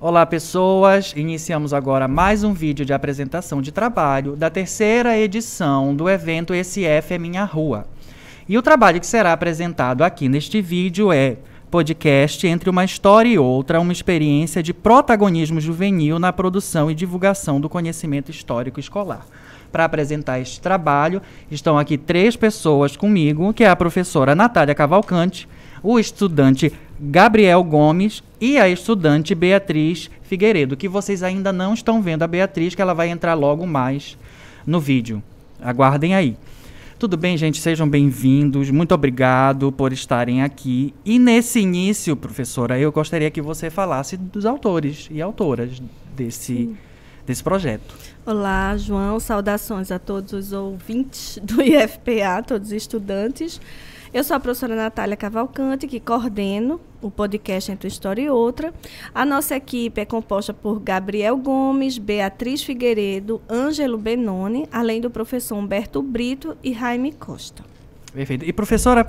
Olá, pessoas! Iniciamos agora mais um vídeo de apresentação de trabalho da terceira edição do evento Esse F é Minha Rua. E o trabalho que será apresentado aqui neste vídeo é podcast Entre uma História e Outra, uma experiência de protagonismo juvenil na produção e divulgação do conhecimento histórico escolar. Para apresentar este trabalho, estão aqui 3 pessoas comigo, que é a professora Natália Cavalcante, o estudante Gabriel Gomes e a estudante Beatriz Figueiredo, que vocês ainda não estão vendo a Beatriz, que ela vai entrar logo mais no vídeo. Aguardem aí. Tudo bem, gente? Sejam bem-vindos. Muito obrigado por estarem aqui. E nesse início, professora, eu gostaria que você falasse dos autores e autoras desse projeto. Olá, João. Saudações a todos os ouvintes do IFPA, todos os estudantes. Eu sou a professora Natália Cavalcante, que coordeno o podcast Entre uma História e Outra. A nossa equipe é composta por Gabriel Gomes, Beatriz Figueiredo, Ângelo Benoni, além do professor Humberto Brito e Jaime Costa. Perfeito. E, professora,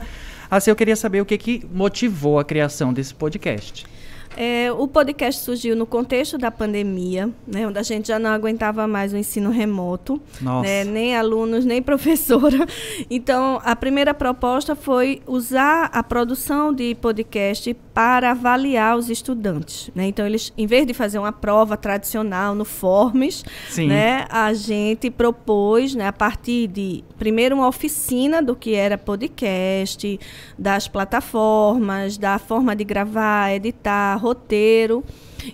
assim, eu queria saber o que motivou a criação desse podcast. O podcast surgiu no contexto da pandemia, né, onde a gente já não aguentava mais o ensino remoto, né, nem alunos, nem professora. Então, a primeira proposta foi usar a produção de podcast para avaliar os estudantes, né? Então, eles, em vez de fazer uma prova tradicional no Forms, né, a gente propôs, né, a partir de, primeiro, uma oficina do que era podcast, das plataformas, da forma de gravar, editar, roteiro.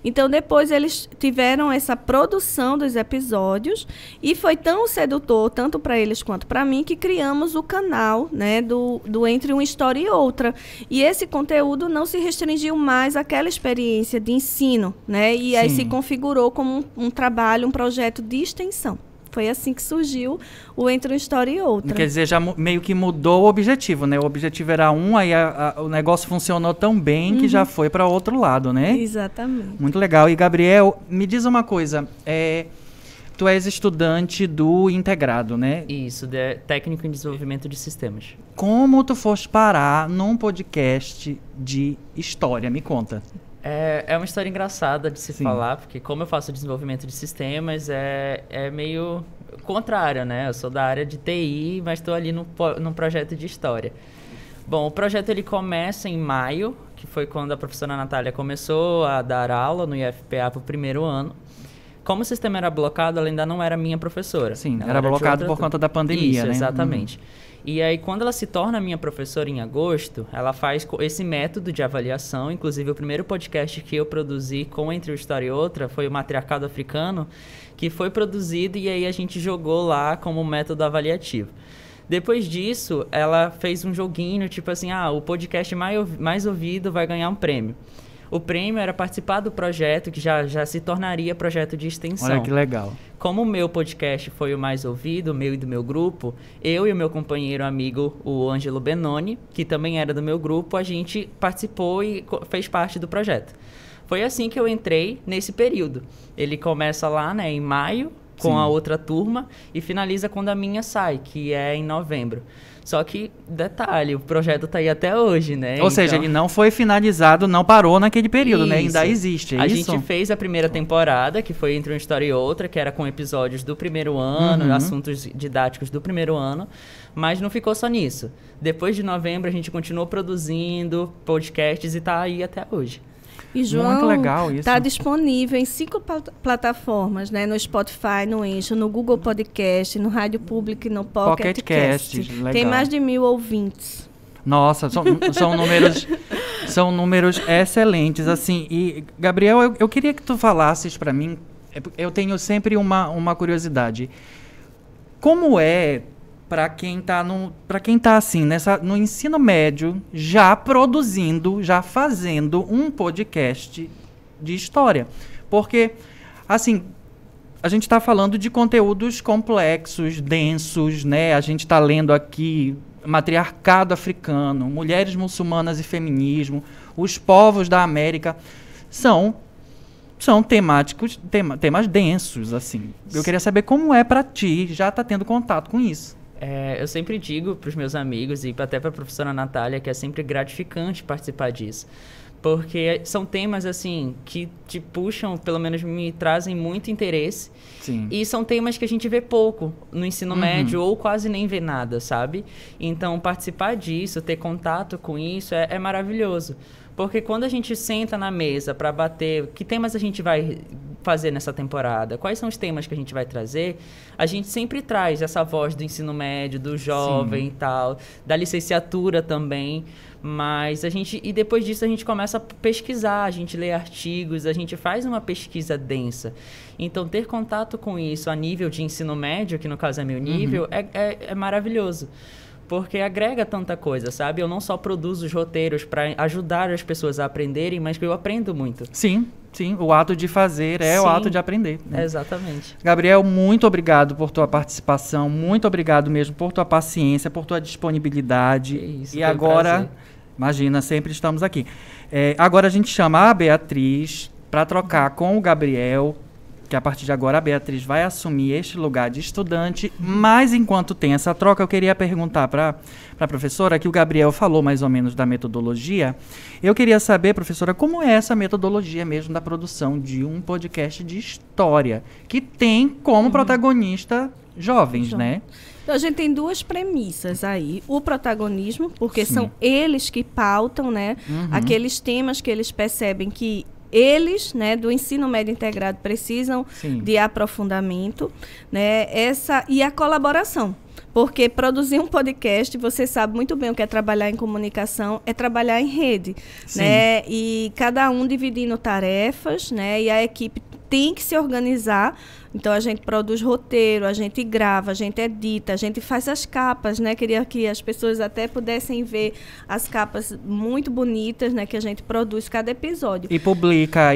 Então, depois eles tiveram essa produção dos episódios e foi tão sedutor, tanto para eles quanto para mim, que criamos o canal, né, do Entre uma História e Outra. E esse conteúdo não se restringiu mais àquela experiência de ensino, né, e aí se configurou como um trabalho, um projeto de extensão. Foi assim que surgiu o Entre uma História e Outra. Quer dizer, já meio que mudou o objetivo, né? O objetivo era um, aí o negócio funcionou tão bem que já foi para outro lado, né? Exatamente. Muito legal. E, Gabriel, me diz uma coisa. Tu és estudante do integrado, né? Isso, técnico em desenvolvimento de sistemas. Como tu foste parar num podcast de história? Me conta. É uma história engraçada de se falar, porque como eu faço desenvolvimento de sistemas, é meio contrário, né? Eu sou da área de TI, mas estou ali num projeto de história. Bom, o projeto ele começa em maio, que foi quando a professora Natália começou a dar aula no IFPA para o primeiro ano. Como o sistema era blocado, ela ainda não era minha professora. Sim, era blocado por conta da pandemia, Isso, né? Exatamente. E aí, quando ela se torna minha professora em agosto, ela faz esse método de avaliação. Inclusive, o primeiro podcast que eu produzi com Entre uma História e Outra foi o Matriarcado Africano, que foi produzido e aí a gente jogou lá como método avaliativo. Depois disso, ela fez um joguinho, tipo assim, o podcast mais ouvido vai ganhar um prêmio. O prêmio era participar do projeto, que já se tornaria projeto de extensão. Olha que legal. Como o meu podcast foi o mais ouvido, o meu e do meu grupo, eu e o meu companheiro amigo, o Ângelo Benoni, que também era do meu grupo, a gente participou e fez parte do projeto. Foi assim que eu entrei nesse período. Ele começa lá, né, em maio, com a outra turma, e finaliza quando a minha sai, que é em novembro. Só que, detalhe, o projeto está aí até hoje, né? Ou seja, ele não foi finalizado, não parou naquele período, né? Ainda existe, A gente fez a primeira temporada, que foi Entre uma História e Outra, que era com episódios do primeiro ano, assuntos didáticos do primeiro ano, mas não ficou só nisso. Depois de novembro, a gente continuou produzindo podcasts e está aí até hoje. E, João, está disponível em 5 plataformas, né? No Spotify, no Anchor, no Google Podcast, no Rádio Público e no Pocket Cast. Tem mais de 1000 ouvintes. Nossa, são números excelentes, assim. E, Gabriel, eu queria que tu falasses para mim, eu tenho sempre uma curiosidade. Como é para quem tá assim, no ensino médio, já produzindo, já fazendo um podcast de história? Porque, assim, a gente está falando de conteúdos complexos, densos, né? A gente está lendo aqui matriarcado africano, mulheres muçulmanas e feminismo, os povos da América. São temas densos, assim. Eu queria saber como é para ti já tá tendo contato com isso. eu sempre digo para os meus amigos e até para a professora Natália que é sempre gratificante participar disso. Porque são temas, assim, que te puxam, pelo menos me trazem muito interesse. Sim. E são temas que a gente vê pouco no ensino médio ou quase nem vê nada, sabe? Então, participar disso, ter contato com isso é maravilhoso. Porque quando a gente senta na mesa para bater que temas a gente vai fazer nessa temporada, quais são os temas que a gente vai trazer, a gente sempre traz essa voz do ensino médio, do jovem e tal, da licenciatura também. Mas e depois disso a gente começa a pesquisar, a gente lê artigos, a gente faz uma pesquisa densa. Então, ter contato com isso a nível de ensino médio, que no caso é meu nível, é maravilhoso. Porque agrega tanta coisa, sabe? Eu não só produzo os roteiros para ajudar as pessoas a aprenderem, mas que eu aprendo muito. Sim, o ato de fazer o ato de aprender. Né? Exatamente. Gabriel, muito obrigado por tua participação, muito obrigado mesmo por tua paciência, por tua disponibilidade. Isso, e agora, imagina, sempre estamos aqui. Agora a gente chama a Beatriz para trocar com o Gabriel, que a partir de agora a Beatriz vai assumir este lugar de estudante, mas enquanto tem essa troca, eu queria perguntar para a professora, que o Gabriel falou mais ou menos da metodologia, eu queria saber, professora, como é essa metodologia mesmo da produção de um podcast de história, que tem como protagonista jovens, né? Então, a gente tem duas premissas aí. O protagonismo, porque são eles que pautam, né, aqueles temas que eles percebem que eles, né, do ensino médio integrado precisam de aprofundamento, né, e a colaboração. Porque produzir um podcast, você sabe muito bem o que é trabalhar em comunicação, é trabalhar em rede, né, e cada um dividindo tarefas, né, e a equipe tem que se organizar. Então, a gente produz roteiro, a gente grava, a gente edita, a gente faz as capas, né? Queria que as pessoas até pudessem ver as capas muito bonitas, né? Que a gente produz cada episódio. E publica.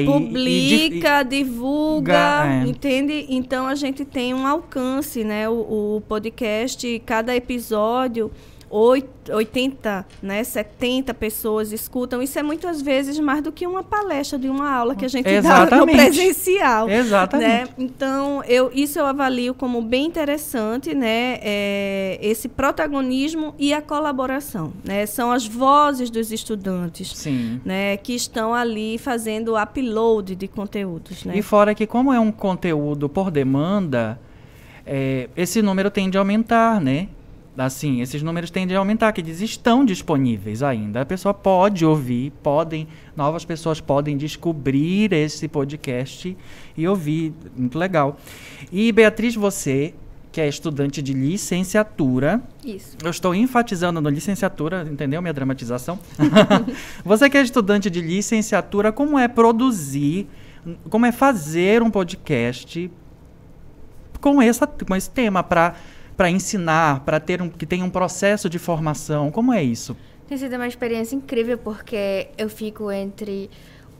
Divulga, entende? Então, a gente tem um alcance, né? O podcast, cada episódio, 80, né, 70 pessoas escutam. Isso é muitas vezes mais do que uma palestra de uma aula que a gente dá no presencial. Exatamente. Né? Então, isso eu avalio como bem interessante, né, esse protagonismo e a colaboração. Né? São as vozes dos estudantes, né, que estão ali fazendo o upload de conteúdos. Né? E fora que, como é um conteúdo por demanda, esse número tende a aumentar, né? Assim, esses números tendem a aumentar, que eles estão disponíveis ainda. A pessoa pode ouvir, novas pessoas podem descobrir esse podcast e ouvir. Muito legal. E, Beatriz, você, que é estudante de licenciatura... Isso. Eu estou enfatizando na licenciatura, entendeu minha dramatização? Você que é estudante de licenciatura, como é fazer um podcast com esse tema para ensinar, para que tenha um processo de formação? Como é isso? Tem sido uma experiência incrível, porque eu fico entre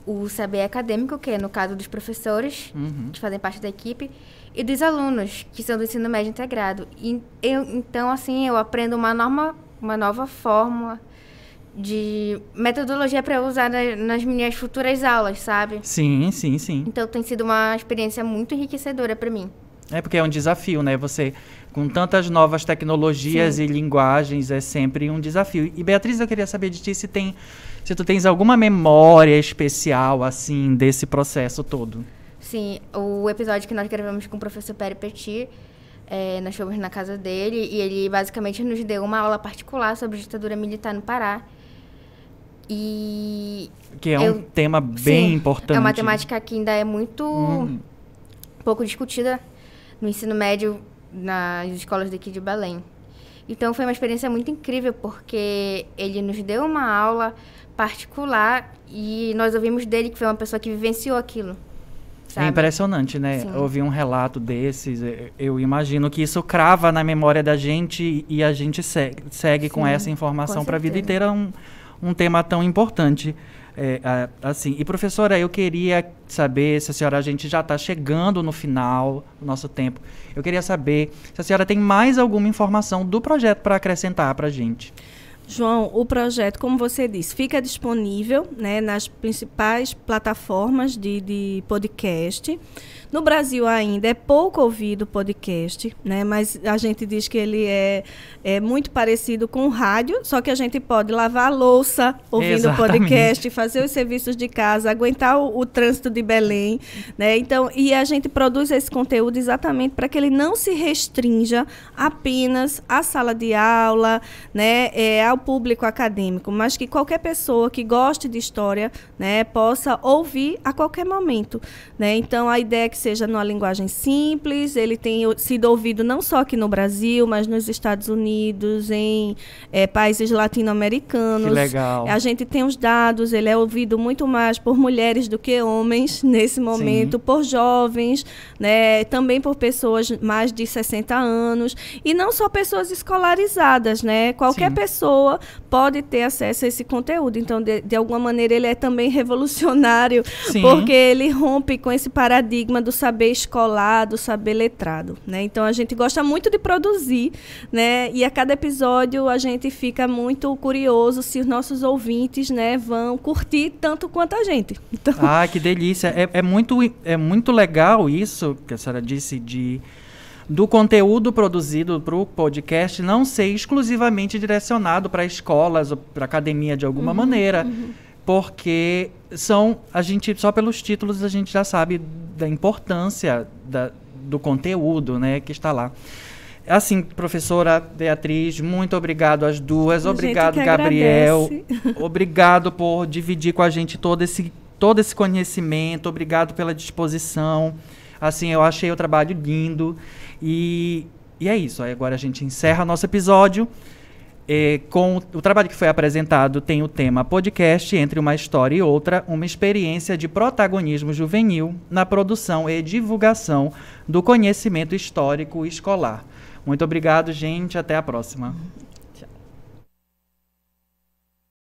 o saber acadêmico, que é no caso dos professores, que fazem parte da equipe, e dos alunos, que são do ensino médio integrado. Então, assim, eu aprendo uma nova forma de metodologia para usar nas minhas futuras aulas, sabe? Sim. Então, tem sido uma experiência muito enriquecedora para mim. Porque é um desafio, né? Você, com tantas novas tecnologias e linguagens, é sempre um desafio. E, Beatriz, eu queria saber de ti se tu tens alguma memória especial, assim, desse processo todo. Sim, o episódio que nós gravamos com o professor Peri Petit, nós fomos na casa dele e ele basicamente nos deu uma aula particular sobre ditadura militar no Pará. Que é um tema bem importante. É uma temática que ainda é muito pouco discutida no ensino médio, nas escolas daqui de Belém. Então, foi uma experiência muito incrível, porque ele nos deu uma aula particular e nós ouvimos dele, que foi uma pessoa que vivenciou aquilo. Sabe? É impressionante, né? Sim. Ouvir um relato desses, eu imagino que isso crava na memória da gente e a gente segue com essa informação para a vida inteira, um tema tão importante. Assim. E, professora, eu queria saber se a gente já está chegando no final do nosso tempo. Eu queria saber se a senhora tem mais alguma informação do projeto para acrescentar para a gente. João, o projeto, como você disse, fica disponível, né, nas principais plataformas de podcast. No Brasil ainda é pouco ouvido o podcast, né? Mas a gente diz que ele é muito parecido com o rádio, só que a gente pode lavar a louça ouvindo o podcast, fazer os serviços de casa, aguentar o trânsito de Belém, né? Então, e a gente produz esse conteúdo exatamente para que ele não se restrinja apenas à sala de aula, né? Ao público acadêmico, mas que qualquer pessoa que goste de história, né, possa ouvir a qualquer momento, né? Então, a ideia é que seja numa linguagem simples, ele tem sido ouvido não só aqui no Brasil, mas nos Estados Unidos, em países latino-americanos. Que legal. A gente tem os dados, ele é ouvido muito mais por mulheres do que homens nesse momento, por jovens, né? Também por pessoas mais de 60 anos, e não só pessoas escolarizadas, né? Qualquer pessoa pode ter acesso a esse conteúdo. Então, de alguma maneira, ele é também revolucionário, porque ele rompe com esse paradigma do saber escolar, do saber letrado, né? Então, a gente gosta muito de produzir, né? E a cada episódio a gente fica muito curioso se os nossos ouvintes, né, vão curtir tanto quanto a gente. Então... Ah, que delícia! É muito legal isso que a senhora disse do conteúdo produzido para o podcast não ser exclusivamente direcionado para escolas ou para academia de alguma maneira, porque a gente, só pelos títulos a gente já sabe da importância do conteúdo, né, que está lá. Assim, professora Beatriz, muito obrigado às duas. Obrigado, Gabriel. Obrigado por dividir com a gente todo esse conhecimento. Obrigado pela disposição. Assim, eu achei o trabalho lindo. E é isso. Aí agora a gente encerra nosso episódio. Com o trabalho que foi apresentado, tem o tema podcast Entre uma História e Outra, uma experiência de protagonismo juvenil na produção e divulgação do conhecimento histórico escolar. Muito obrigado, gente. Até a próxima.